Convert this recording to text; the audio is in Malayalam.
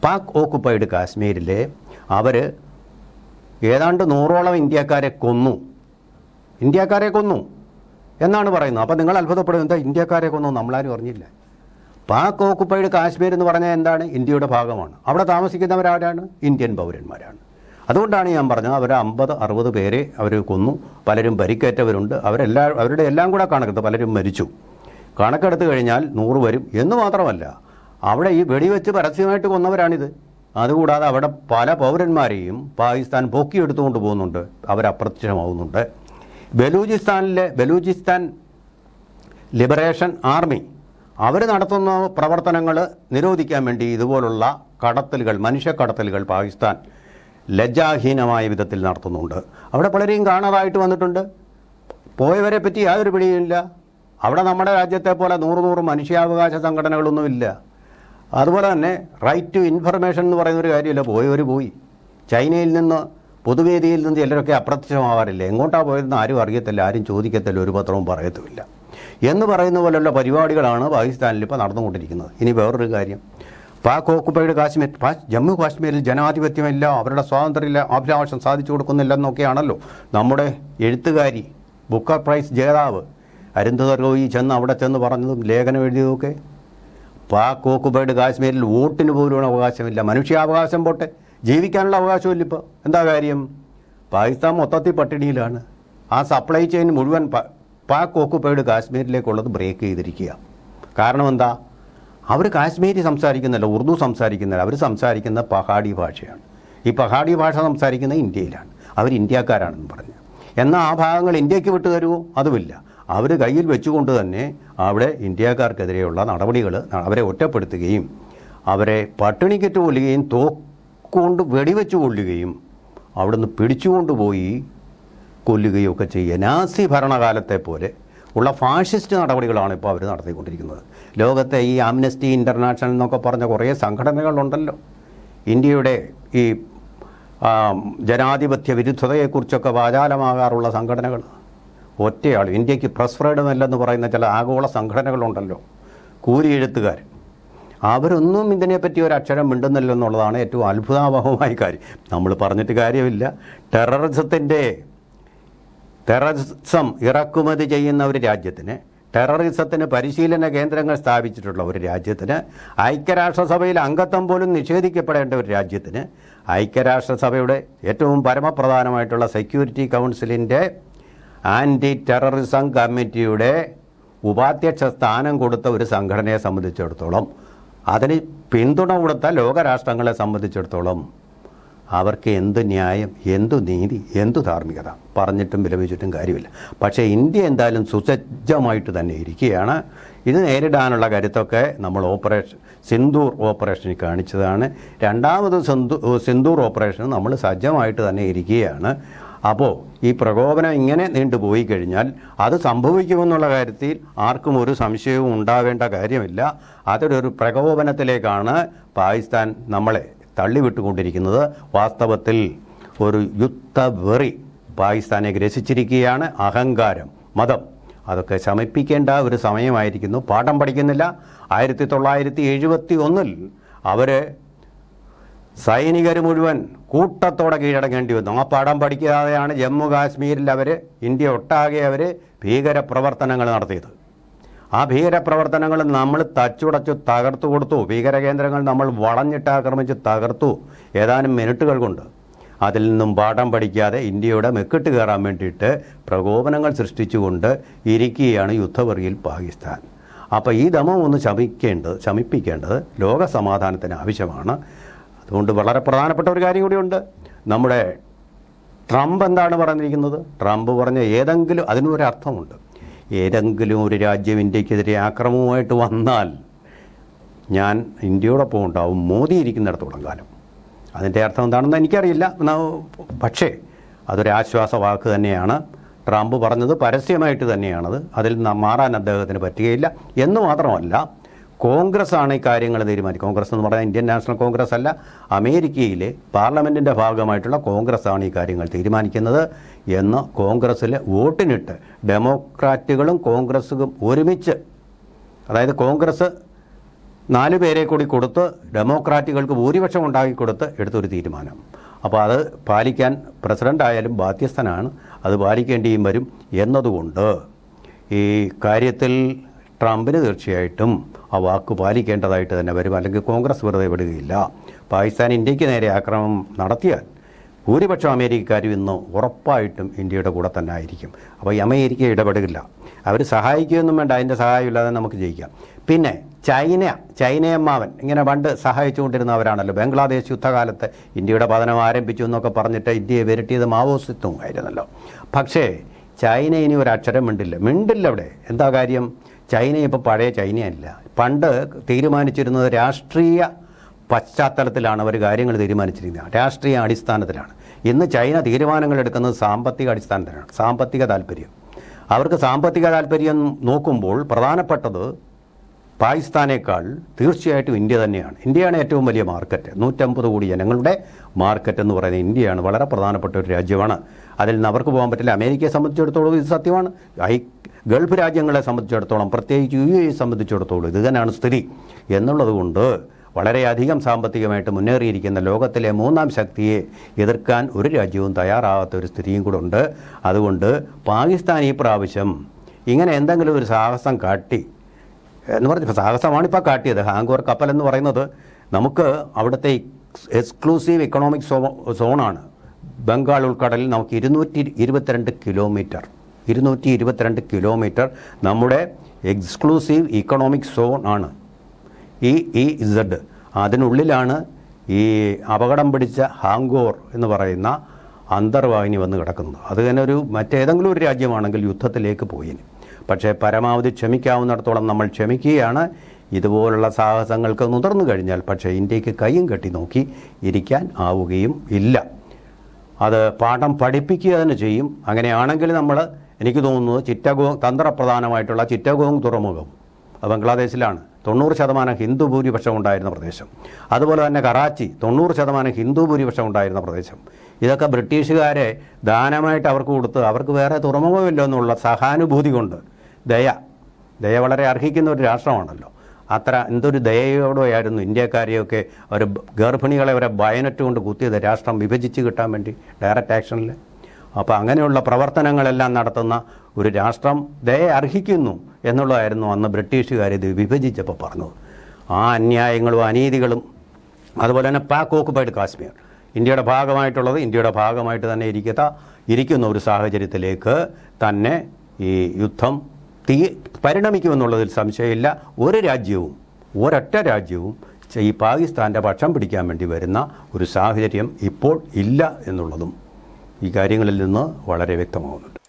പാക് ഓക്കുപ്പൈഡ് കാശ്മീരിലെ അവർ ഏതാണ്ട് 100ഓളം ഇന്ത്യക്കാരെ കൊന്നു എന്നാണ് പറയുന്നത്. അപ്പോൾ നിങ്ങൾ അത്ഭുതപ്പെടുന്നത് എന്താ ഇന്ത്യക്കാരെ കൊന്നു? നമ്മളാരും അറിഞ്ഞില്ല. പാക് ഓക്കുപ്പൈഡ് കാശ്മീർ എന്ന് പറഞ്ഞാൽ എന്താണ്? ഇന്ത്യയുടെ ഭാഗമാണ്. അവിടെ താമസിക്കുന്നവരാരാണ്? ഇന്ത്യൻ പൗരന്മാരാണ്. അതുകൊണ്ടാണ് ഞാൻ പറഞ്ഞത് അവർ 50-60 പേരെ അവർ കൊന്നു. പലരും പരിക്കേറ്റവരുണ്ട്. അവരുടെ എല്ലാം കൂടെ കണക്കെടുത്ത് പലരും മരിച്ചു. കണക്കെടുത്ത് കഴിഞ്ഞാൽ 100 വരും എന്ന് മാത്രമല്ല, അവിടെ ഈ വെടിവെച്ച് പരസ്യമായിട്ട് കൊന്നവരാണിത്. അതുകൂടാതെ അവിടെ പല പൗരന്മാരെയും പാകിസ്ഥാൻ പൊക്കിയെടുത്തുകൊണ്ട് പോകുന്നുണ്ട്, അവരപ്രത്യക്ഷമാവുന്നുണ്ട്. ബലൂചിസ്ഥാൻ ലിബറേഷൻ ആർമി അവർ നടത്തുന്ന പ്രവർത്തനങ്ങൾ നിരോധിക്കാൻ വേണ്ടി ഇതുപോലുള്ള മനുഷ്യക്കടത്തലുകൾ പാകിസ്ഥാൻ ലജ്ജാഹീനമായ വിധത്തിൽ നടത്തുന്നുണ്ട്. അവിടെ പലരെയും കാണാതായിട്ട് വന്നിട്ടുണ്ട്. പോയവരെ പറ്റി യാതൊരു പിടിയുമില്ല. അവിടെ നമ്മുടെ രാജ്യത്തെ പോലെ 100 മനുഷ്യാവകാശ സംഘടനകളൊന്നുമില്ല. അതുപോലെ തന്നെ റൈറ്റ് ടു ഇൻഫർമേഷൻ എന്ന് പറയുന്നൊരു കാര്യമില്ല. പോയവർ പോയി. ചൈനയിൽ നിന്ന് പൊതുവേദിയിൽ നിന്ന് ചിലരൊക്കെ അപ്രത്യക്ഷമാവാറില്ല. എങ്ങോട്ടാണ് പോയതെന്ന് ആരും അറിയത്തില്ല, ആരും ചോദിക്കത്തില്ല, ഒരു പത്രവും പറയത്തുമില്ല എന്ന് പറയുന്ന പോലെയുള്ള പരിപാടികളാണ് പാകിസ്ഥാനിൽ ഇപ്പോൾ നടന്നുകൊണ്ടിരിക്കുന്നത്. ഇനി വേറൊരു കാര്യം, പാക് ഓക്കുപ്പൈഡ് കാശ്മീർ, ജമ്മു കാശ്മീരിൽ ജനാധിപത്യമില്ല, അവരുടെ സ്വാതന്ത്ര്യമില്ല, അഭിലാഷം സാധിച്ചു കൊടുക്കുന്നില്ലെന്നൊക്കെയാണല്ലോ നമ്മുടെ എഴുത്തുകാരി, ബുക്കർ പ്രൈസ് ജേതാവ് അരുന്ധതി റോയി അവിടെ ചെന്ന് പറഞ്ഞതും ലേഖനം എഴുതിയതൊക്കെ. പാക് ഓക്കുപ്പൈഡ് കാശ്മീരിൽ വോട്ടിന് പോലും അവകാശമില്ല. മനുഷ്യാവകാശം പോട്ടെ, ജീവിക്കാനുള്ള അവകാശമില്ല. ഇപ്പോൾ എന്താ കാര്യം? പാകിസ്ഥാൻ മൊത്തത്തിൽ പട്ടിണിയിലാണ്. ആ സപ്ലൈ ചെയിൻ മുഴുവൻ പാക് ഓക്കുപ്പൈഡ് കാശ്മീരിലേക്കുള്ളത് ബ്രേക്ക് ചെയ്തിരിക്കുക. കാരണം എന്താ? അവർ കാശ്മീരി സംസാരിക്കുന്നില്ല, ഉറുദു സംസാരിക്കുന്നില്ല, അവർ സംസാരിക്കുന്ന പഹാഡി ഭാഷയാണ്. ഈ പഹാഡി ഭാഷ സംസാരിക്കുന്നത് ഇന്ത്യയിലാണ്. അവർ ഇന്ത്യക്കാരാണെന്ന് പറഞ്ഞു. എന്നാൽ ആ ഭാഗങ്ങൾ ഇന്ത്യക്ക് വിട്ടു തരുമോ? അതുമില്ല. അവർ കയ്യിൽ വെച്ചുകൊണ്ട് തന്നെ അവിടെ ഇന്ത്യക്കാർക്കെതിരെയുള്ള നടപടികൾ, അവരെ ഒറ്റപ്പെടുത്തുകയും അവരെ പട്ടിണിക്കിട്ട് കൊല്ലുകയും തോക്കുകൊണ്ട് വെടിവെച്ച് കൊല്ലുകയും അവിടുന്ന് പിടിച്ചുകൊണ്ടുപോയി കൊല്ലുകയും ഒക്കെ ചെയ്യുക. നാസി ഭരണകാലത്തെ പോലെ ഉള്ള ഫാഷിസ്റ്റ് നടപടികളാണ് ഇപ്പോൾ അവർ നടത്തിക്കൊണ്ടിരിക്കുന്നത്. ലോകത്തെ ഈ ആംനസ്റ്റി ഇൻ്റർനാഷണൽ എന്നൊക്കെ പറഞ്ഞ കുറേ സംഘടനകളുണ്ടല്ലോ. ഇന്ത്യയുടെ ഈ ജനാധിപത്യ വിരുദ്ധതയെക്കുറിച്ചൊക്കെ വാചാലമാകാറുള്ള സംഘടനകൾ. ഒറ്റയാൾ ഇന്ത്യക്ക് പ്രസ് ഫ്രീഡം അല്ലെന്ന് പറയുന്ന ചില ആഗോള സംഘടനകളുണ്ടല്ലോ, കൂലിയെഴുത്തുകാർ. അവരൊന്നും ഇതിനെപ്പറ്റി ഒരു അക്ഷരം മിണ്ടുന്നില്ലെന്നുള്ളതാണ് ഏറ്റവും അത്ഭുതാവഹമായ കാര്യം. നമ്മൾ പറഞ്ഞിട്ട് കാര്യമില്ല. ടെററിസം ഇറക്കുമതി ചെയ്യുന്ന ഒരു രാജ്യത്തിന്, ടെററിസത്തിന് പരിശീലന കേന്ദ്രങ്ങൾ സ്ഥാപിച്ചിട്ടുള്ള ഒരു രാജ്യത്തിന്, ഐക്യരാഷ്ട്രസഭയിൽ അംഗത്വം പോലും നിഷേധിക്കപ്പെടേണ്ട ഒരു രാജ്യത്തിന്, ഐക്യരാഷ്ട്രസഭയുടെ ഏറ്റവും പരമപ്രധാനമായിട്ടുള്ള സെക്യൂരിറ്റി കൗൺസിലിൻ്റെ ആൻറ്റി ടെററിസം കമ്മിറ്റിയുടെ ഉപാധ്യക്ഷ സ്ഥാനം കൊടുത്ത ഒരു സംഘടനയെ സംബന്ധിച്ചിടത്തോളം, അതിന് പിന്തുണ കൊടുത്ത ലോകരാഷ്ട്രങ്ങളെ സംബന്ധിച്ചിടത്തോളം അവർക്ക് എന്ത് ന്യായം, എന്തു നീതി, എന്തു ധാർമ്മികത പറഞ്ഞിട്ടും വിലപിച്ചിട്ടും കാര്യമില്ല. പക്ഷേ ഇന്ത്യ എന്തായാലും സുസജ്ജമായിട്ട് തന്നെ ഇരിക്കുകയാണ്. ഇത് നേരിടാനുള്ള കരുത്തൊക്കെ നമ്മൾ സിന്ദൂർ ഓപ്പറേഷനിൽ കാണിച്ചതാണ്. രണ്ടാമത് സിന്ദൂർ ഓപ്പറേഷൻ നമ്മൾ സജ്ജമായിട്ട് തന്നെ ഇരിക്കുകയാണ്. അപ്പോൾ ഈ പ്രകോപനം ഇങ്ങനെ നീണ്ടുപോയി കഴിഞ്ഞാൽ അത് സംഭവിക്കുമെന്നുള്ള കാര്യത്തിൽ ആർക്കും ഒരു സംശയവും ഉണ്ടാവേണ്ട കാര്യമില്ല. അതൊരു പ്രകോപനത്തിലേക്കാണ് പാകിസ്ഥാൻ നമ്മളെ തള്ളിവിട്ടുകൊണ്ടിരിക്കുന്നത്. വാസ്തവത്തിൽ ഒരു യുദ്ധവെറി പാകിസ്ഥാനെ ഗ്രസിച്ചിരിക്കുകയാണ്. അഹങ്കാരം, മതം, അതൊക്കെ ശമിപ്പിക്കേണ്ട ഒരു സമയമായിരിക്കുന്നു. പാഠം പഠിക്കുന്നില്ല. 1971 അവർ സൈനികർ മുഴുവൻ കൂട്ടത്തോടെ കീഴടങ്ങേണ്ടി വന്നു. ആ പാഠം പഠിക്കാതെയാണ് ജമ്മു കാശ്മീരിൽ ഇന്ത്യ ഒട്ടാകെ ഭീകരപ്രവർത്തനങ്ങൾ നടത്തിയത്. ആ ഭീകരപ്രവർത്തനങ്ങൾ നമ്മൾ തച്ചുടച്ചു തകർത്തു കൊടുത്തു. ഭീകരകേന്ദ്രങ്ങൾ നമ്മൾ വളഞ്ഞിട്ടാക്രമിച്ച് തകർത്തു ഏതാനും മിനിറ്റുകൾ കൊണ്ട്. അതിൽ നിന്നും പാഠം പഠിക്കാതെ ഇന്ത്യയുടെ മെക്കിട്ട് കയറാൻ വേണ്ടിയിട്ട് പ്രകോപനങ്ങൾ സൃഷ്ടിച്ചുകൊണ്ട് ഇരിക്കുകയാണ് യുദ്ധവെറിയിൽ പാകിസ്ഥാൻ. അപ്പോൾ ഈ ദമം ഒന്ന് ശമിപ്പിക്കേണ്ടത് ലോക സമാധാനത്തിന് ആവശ്യമാണ്. അതുകൊണ്ട് വളരെ പ്രധാനപ്പെട്ട ഒരു കാര്യം കൂടിയുണ്ട്. നമ്മുടെ ട്രംപ് എന്താണ് പറഞ്ഞിരിക്കുന്നത്? ട്രംപ് പറഞ്ഞ അതിനൊരർത്ഥമുണ്ട്. ഏതെങ്കിലും ഒരു രാജ്യം ഇന്ത്യക്കെതിരെ ആക്രമണവുമായിട്ട് വന്നാൽ ഞാൻ ഇന്ത്യയോടൊപ്പം ഉണ്ടാവും, മോദി ഇരിക്കുന്നിടത്തോളം കാലം. അതിൻ്റെ അർത്ഥം എന്താണെന്ന് എനിക്കറിയില്ല. പക്ഷേ അതൊരാശ്വാസ വാക്ക് തന്നെയാണ്. ട്രംപ് പറഞ്ഞത് പരസ്യമായിട്ട് തന്നെയാണത്. അതിൽ മാറാൻ അദ്ദേഹത്തിന് പറ്റുകയില്ല. എന്ന് മാത്രമല്ല, കോൺഗ്രസ്സാണ് ഈ കാര്യങ്ങൾ തീരുമാനിക്കുക. കോൺഗ്രസ് എന്ന് പറഞ്ഞാൽ ഇന്ത്യൻ നാഷണൽ കോൺഗ്രസ് അല്ല, അമേരിക്കയിലെ പാർലമെൻറ്റിൻ്റെ ഭാഗമായിട്ടുള്ള കോൺഗ്രസ്സാണ് ഈ കാര്യങ്ങൾ തീരുമാനിക്കുന്നത് എന്ന് കോൺഗ്രസ്സിൽ വോട്ടിനിട്ട് ഡെമോക്രാറ്റുകളും കോൺഗ്രസ്സും ഒരുമിച്ച്, അതായത് കോൺഗ്രസ് 4 പേരെ കൂടി കൊടുത്ത് ഡെമോക്രാറ്റുകൾക്ക് ഭൂരിപക്ഷം ഉണ്ടാക്കിക്കൊടുത്ത് എടുത്തൊരു തീരുമാനം. അപ്പോൾ അത് പാലിക്കാൻ പ്രസിഡൻ്റ് ആയാലും ബാധ്യസ്ഥനാണ്, അത് പാലിക്കേണ്ടിയും വരും എന്നതുകൊണ്ട് ഈ കാര്യത്തിൽ ട്രംപിന് തീർച്ചയായിട്ടും ആ വാക്ക് പാലിക്കേണ്ടതായിട്ട് തന്നെ വരും. അല്ലെങ്കിൽ കോൺഗ്രസ് വെറുതെ വിടുകയില്ല. പാകിസ്ഥാൻ ഇന്ത്യക്ക് നേരെ ആക്രമണം നടത്തിയാൽ ഭൂരിപക്ഷം അമേരിക്കക്കാരും ഇന്ന് ഉറപ്പായിട്ടും ഇന്ത്യയുടെ കൂടെ തന്നെ ആയിരിക്കും. അപ്പോൾ ഈ അമേരിക്ക ഇടപെടില്ല. അവർ സഹായിക്കുകയൊന്നും വേണ്ട, അതിൻ്റെ സഹായമില്ലാതെ നമുക്ക് ജയിക്കാം. പിന്നെ ചൈനയമ്മാവൻ ഇങ്ങനെ പണ്ട് സഹായിച്ചുകൊണ്ടിരുന്നവരാണല്ലോ. ബംഗ്ലാദേശ് യുദ്ധകാലത്ത് ഇന്ത്യയുടെ പതനം ആരംഭിച്ചു എന്നൊക്കെ പറഞ്ഞിട്ട് ഇന്ത്യയെ വിരട്ടിയത് മാവോസിസവും ആയിരുന്നല്ലോ. പക്ഷേ ചൈന ഇനി ഒരു അക്ഷരം മിണ്ടില്ല അവിടെ. എന്താ കാര്യം? ചൈന ഇപ്പോൾ പഴയ ചൈനയല്ല. പണ്ട് തീരുമാനിച്ചിരുന്നത് രാഷ്ട്രീയ പശ്ചാത്തലത്തിലാണ് അവർ കാര്യങ്ങൾ തീരുമാനിച്ചിരിക്കുന്നത്, രാഷ്ട്രീയ അടിസ്ഥാനത്തിലാണ്. ഇന്ന് ചൈന തീരുമാനങ്ങൾ എടുക്കുന്നത് സാമ്പത്തിക അടിസ്ഥാനത്തിലാണ്, സാമ്പത്തിക താല്പര്യം. അവർക്ക് സാമ്പത്തിക താല്പര്യം നോക്കുമ്പോൾ പ്രധാനപ്പെട്ടത് പാകിസ്ഥാനേക്കാൾ തീർച്ചയായിട്ടും ഇന്ത്യ തന്നെയാണ്. ഇന്ത്യയാണ് ഏറ്റവും വലിയ മാർക്കറ്റ്. 150 കോടി ജനങ്ങളുടെ മാർക്കറ്റ് എന്ന് പറയുന്നത് ഇന്ത്യയാണ്. വളരെ പ്രധാനപ്പെട്ട ഒരു രാജ്യമാണ്. അതിൽ നിന്ന് അവർക്ക് പോകാൻ പറ്റില്ല. അമേരിക്കയെ സംബന്ധിച്ചിടത്തോളം ഇത് സത്യമാണ്. ഗൾഫ് രാജ്യങ്ങളെ സംബന്ധിച്ചിടത്തോളം, പ്രത്യേകിച്ച് UAE സംബന്ധിച്ചിടത്തോളം ഇത് തന്നെയാണ് സ്ഥിതി. എന്നുള്ളതുകൊണ്ട് വളരെയധികം സാമ്പത്തികമായിട്ട് മുന്നേറിയിരിക്കുന്ന ലോകത്തിലെ 3ാം ശക്തിയെ എതിർക്കാൻ ഒരു രാജ്യവും തയ്യാറാകാത്ത ഒരു സ്ഥിതിയും കൂടെ ഉണ്ട്. അതുകൊണ്ട് പാകിസ്ഥാൻ ഈ പ്രാവശ്യം ഇങ്ങനെ എന്തെങ്കിലും ഒരു സാഹസം കാട്ടി എന്ന് പറഞ്ഞ സാഹസമാണിപ്പോൾ കാട്ടിയത്. ഹാങ്കോർ കപ്പൽ എന്ന് പറയുന്നത് നമുക്ക് അവിടുത്തെ എക്സ്ക്ലൂസീവ് ഇക്കണോമിക് സോണാണ്. ബംഗാൾ ഉൾക്കടലിൽ നമുക്ക് 222 കിലോമീറ്റർ നമ്മുടെ എക്സ്ക്ലൂസീവ് ഇക്കണോമിക് സോൺ ആണ്. EEZ. അതിനുള്ളിലാണ് ഈ അപകടം പിടിച്ച ഹാങ്കോർ എന്ന് പറയുന്ന അന്തർവാഹിനി വന്ന് കിടക്കുന്നത്. അത് തന്നെ മറ്റേതെങ്കിലും ഒരു രാജ്യമാണെങ്കിൽ യുദ്ധത്തിലേക്ക് പോയിന്. പക്ഷേ പരമാവധി ക്ഷമിക്കാവുന്നിടത്തോളം നമ്മൾ ക്ഷമിക്കുകയാണ്. ഇതുപോലുള്ള സാഹസങ്ങൾക്ക് മുതിർന്നു കഴിഞ്ഞാൽ പക്ഷേ ഇന്ത്യക്ക് കൈയും കെട്ടി നോക്കി ഇരിക്കാൻ ആവുകയും ഇല്ല. അത് പാഠം പഠിപ്പിക്കുക തന്നെ ചെയ്യും. അങ്ങനെയാണെങ്കിൽ എനിക്ക് തോന്നുന്നത് തന്ത്രപ്രധാനമായിട്ടുള്ള ചിറ്റഗോങ് തുറമുഖം ബംഗ്ലാദേശിലാണ്. 90% ഹിന്ദു ഭൂരിപക്ഷം ഉണ്ടായിരുന്ന പ്രദേശം. അതുപോലെ തന്നെ കറാച്ചി 90% ഹിന്ദു ഭൂരിപക്ഷം ഉണ്ടായിരുന്ന പ്രദേശം. ഇതൊക്കെ ബ്രിട്ടീഷുകാരെ ദാനമായിട്ട് അവർക്ക് കൊടുത്ത് അവർക്ക് വേറെ തുറമുഖമില്ല എന്നുള്ള സഹാനുഭൂതി കൊണ്ട് ദയ വളരെ അർഹിക്കുന്ന ഒരു രാഷ്ട്രമാണല്ലോ. എന്തൊരു ദയയോടെയായിരുന്നു ഇന്ത്യക്കാരെയൊക്കെ അവർ ഗർഭിണികളെ അവരെ ബയനറ്റ് കൊണ്ട് കുത്തിയത് രാഷ്ട്രം വിഭജിച്ച് കിട്ടാൻ വേണ്ടി ഡയറക്റ്റ് ആക്ഷനിൽ. അപ്പോൾ അങ്ങനെയുള്ള പ്രവർത്തനങ്ങളെല്ലാം നടത്തുന്ന ഒരു രാഷ്ട്രം ദയ അർഹിക്കുന്നു എന്നുള്ളതായിരുന്നു അന്ന് ബ്രിട്ടീഷുകാർ ഇത് വിഭജിച്ചപ്പോൾ പറഞ്ഞത്. ആ അന്യായങ്ങളും അനീതികളും അതുപോലെ തന്നെ പാക് ഓക്കുപൈഡ് കാശ്മീർ ഇന്ത്യയുടെ ഭാഗമായിട്ടുള്ളത് ഇന്ത്യയുടെ ഭാഗമായിട്ട് തന്നെ ഇരിക്കുന്ന ഒരു സാഹചര്യത്തിലേക്ക് തന്നെ ഈ യുദ്ധം പരിണമിക്കുമെന്നുള്ളതിൽ സംശയമില്ല. ഒരൊറ്റ രാജ്യവും ഈ പാകിസ്ഥാൻ്റെ പക്ഷം പിടിക്കാൻ വേണ്ടി വരുന്ന ഒരു സാഹചര്യം ഇപ്പോൾ ഇല്ല എന്നുള്ളതും ഈ കാര്യങ്ങളിൽ നിന്ന് വളരെ വ്യക്തമാകുന്നുണ്ട്.